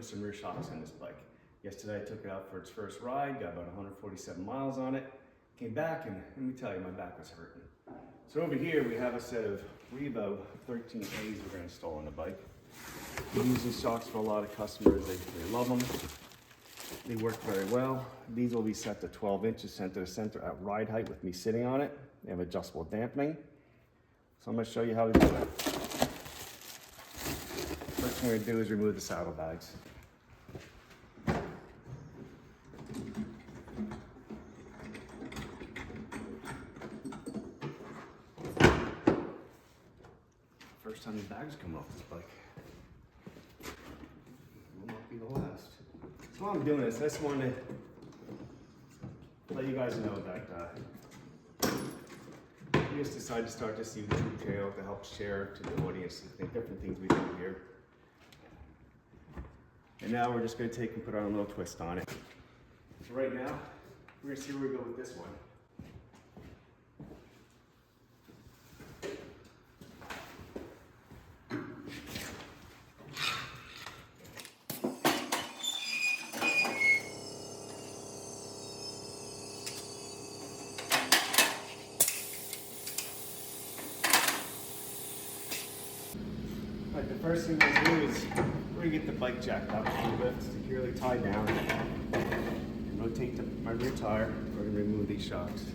put some rear shocks on this bike. Yesterday I took it out for its first ride, got about 147 miles on it, came back and let me tell you, my back was hurting. So over here we have a set of Revo 13As we're going to install on the bike. We use these shocks for a lot of customers, they love them. They work very well. These will be set to 12 inches center to center at ride height with me sitting on it. They have adjustable dampening. So I'm going to show you how to do it. First thing we're going to do is remove the saddlebags. First time the bags come off this bike. Will not be the last. So while I'm doing this, I just wanted to let you guys know that we just decided to start this YouTube channel to help share to the audience the different things we do here. And now we're just going to take and put our own little twist on it. So right now, we're going to see where we go with this one. Right, the first thing we'll do is we're going to get the bike jacked up a little bit, securely tied down, and rotate my rear tire. We're going to remove these shocks.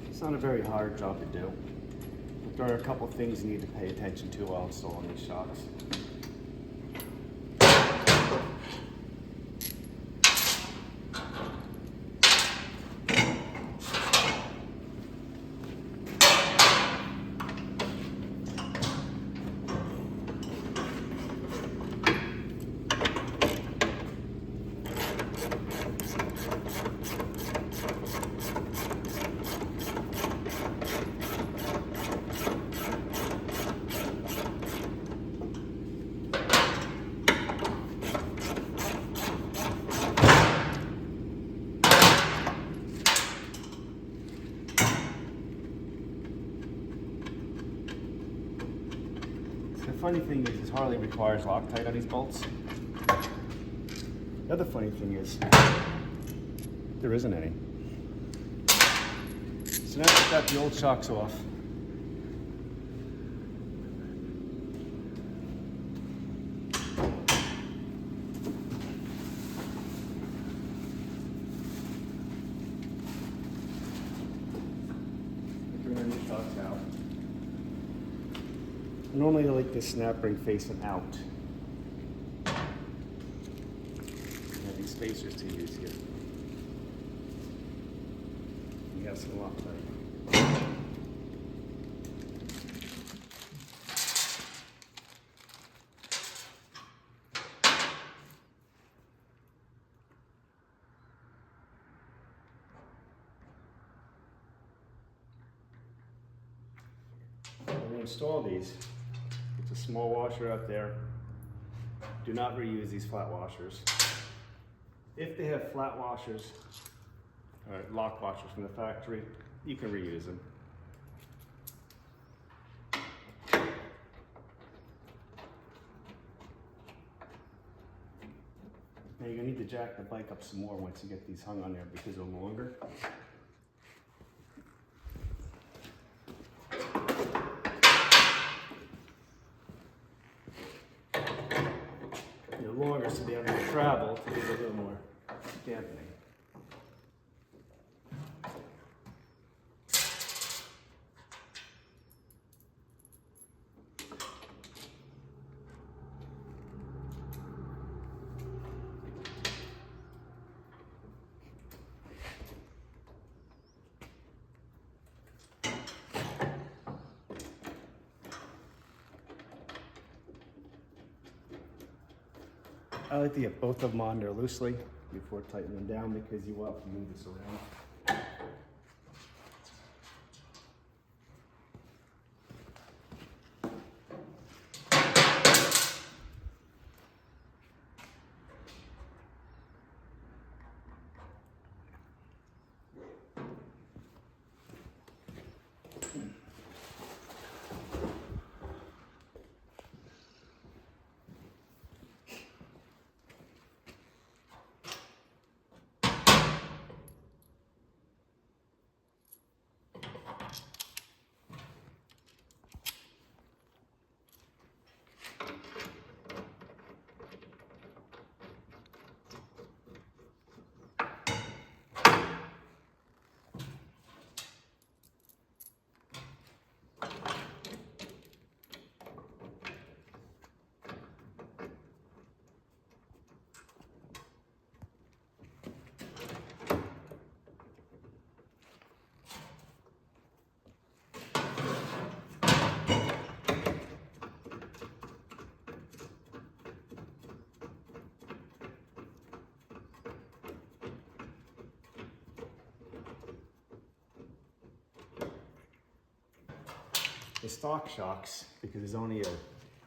It's not a very hard job to do, but there are a couple things you need to pay attention to while installing these shocks. The funny thing is Harley requires Loctite on these bolts. The other funny thing is there isn't any. So now we've got the old shocks off. Bring our new shocks out. Normally I like this snap ring facing out. I have these spacers to use here. We have some Loctite. When we install these, it's a small washer out there. Do not reuse these flat washers. If they have flat washers, or lock washers from the factory, you can reuse them. Now you're gonna need to jack the bike up some more once you get these hung on there because they're longer. Longer so they have more travel to give it a little more dampening. I like to get both of them on there loosely before tightening them down because you will have to move this around. The stock shocks, because there's only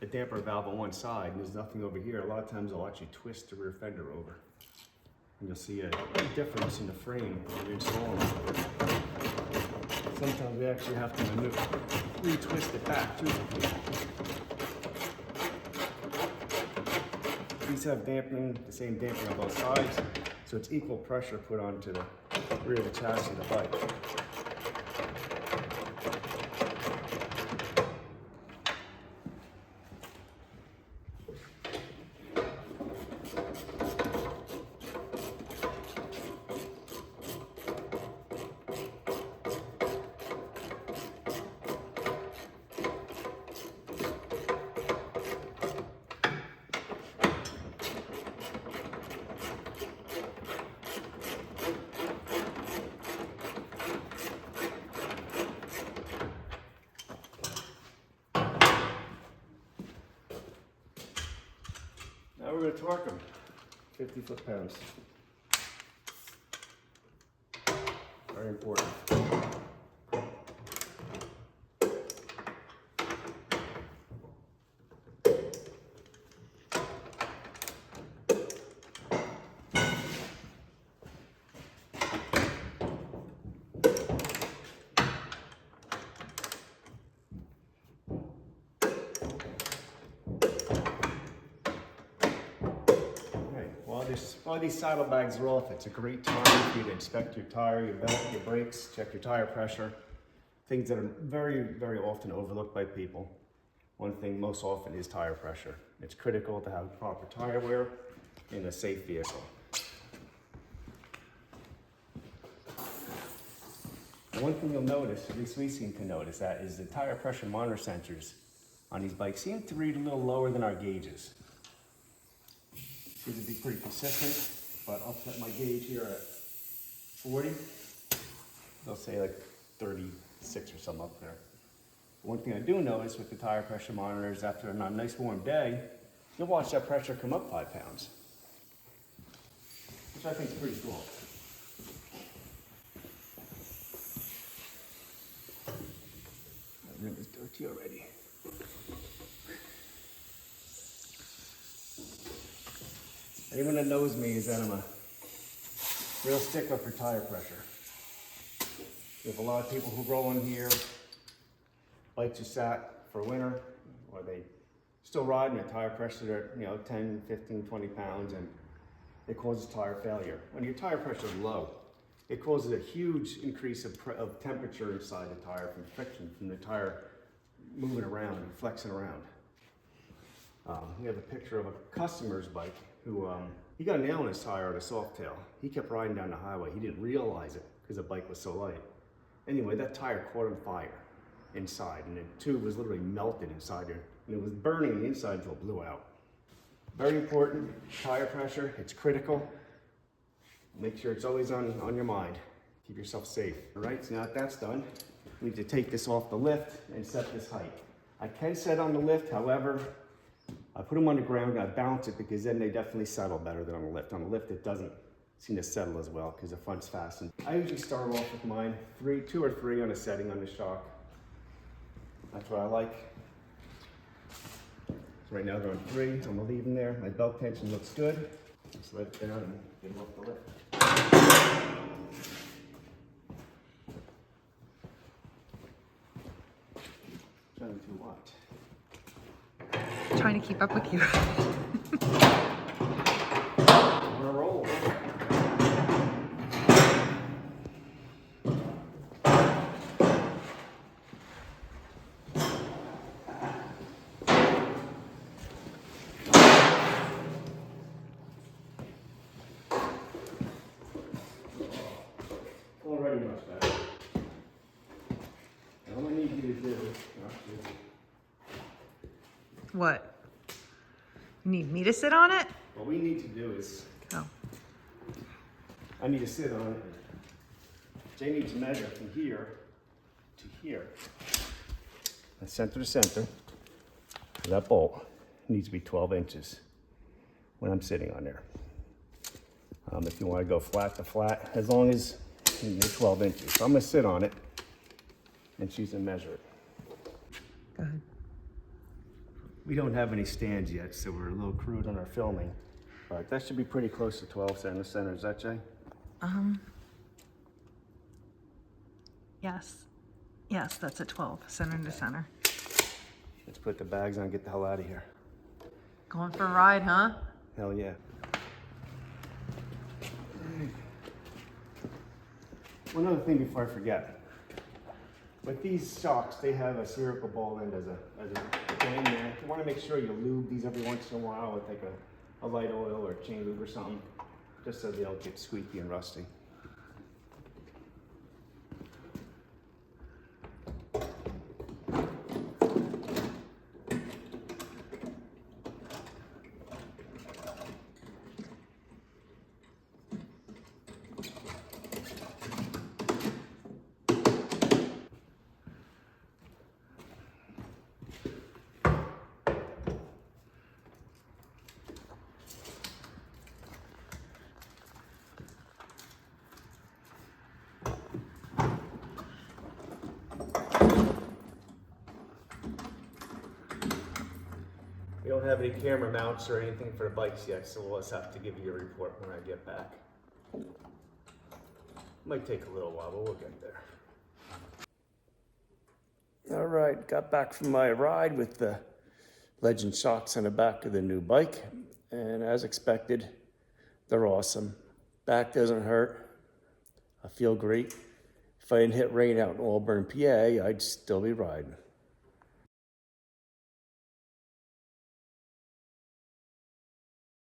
a damper valve on one side and there's nothing over here, a lot of times I'll actually twist the rear fender over. And you'll see a difference in the frame when you're installing it. Sometimes we actually have to retwist it back too. These have dampening, the same dampening on both sides, so it's equal pressure put onto the rear of the chassis of the bike. Now we're going to torque them, 50 foot-pounds. Very important. While these saddlebags are off, it's a great time for you to inspect your tire, your belt, your brakes, check your tire pressure. Things that are very, very often overlooked by people. One thing most often is tire pressure. It's critical to have proper tire wear in a safe vehicle. One thing you'll notice, at least we seem to notice that, is the tire pressure monitor sensors on these bikes seem to read a little lower than our gauges. Seems to be pretty consistent, but I'll set my gauge here at 40. They'll say like 36 or something up there. One thing I do notice with the tire pressure monitors, after a nice warm day, you'll watch that pressure come up 5 pounds, which I think is pretty cool. That rim is dirty already. Anyone that knows me is that I'm a real stickler for tire pressure. We have a lot of people who roll in here, bikes are sat for winter, or they still ride and their tire pressure at 10, 15, 20 pounds, and it causes tire failure. When your tire pressure is low, it causes a huge increase of temperature inside the tire from friction, from the tire moving around and flexing around. We have a picture of a customer's bike who, he got a nail in his tire at a Softail. He kept riding down the highway. He didn't realize it because the bike was so light. Anyway, that tire caught on fire inside, and the tube was literally melted inside there, and it was burning on the inside until it blew out. Very important, tire pressure, it's critical. Make sure it's always on your mind. Keep yourself safe. All right, so now that that's done, we need to take this off the lift and set this height. I can set on the lift, however, I put them on the ground and I bounce it because then they definitely settle better than on the lift. On the lift, it doesn't seem to settle as well because the front's fastened. I usually start off with mine, 2 or 3 on a setting on the shock. That's what I like. So right now they're on 3, I'm gonna leave them there. My belt tension looks good. Just let it down and get them off the lift. Trying to what? Trying to keep up with you. We're rolling. What? You need me to sit on it? What we need to do is, Oh. I need to sit on it. Jay needs to measure from here to here. And center to center. That bolt needs to be 12 inches when I'm sitting on there. If you want to go flat to flat, as long as you're 12 inches. So I'm going to sit on it and she's going to measure it. Go ahead. We don't have any stands yet, so we're a little crude on our filming. But that should be pretty close to 12 center to center. Is that, Jay? Yes. Yes, that's a 12, center to center. Let's put the bags on and get the hell out of here. Going for a ride, huh? Hell yeah. One other thing before I forget. With these shocks, they have a spherical ball end as a thing there. You want to make sure you lube these every once in a while with like a light oil or chain lube or something, just so they don't get squeaky and rusty. We don't have any camera mounts or anything for the bikes yet, so we'll just have to give you a report when I get back. Might take a little while, but we'll get there. All right, got back from my ride with the Legends shocks on the back of the new bike, and as expected, they're awesome. Back doesn't hurt. I feel great. If I didn't hit rain out in Auburn, PA, I'd still be riding.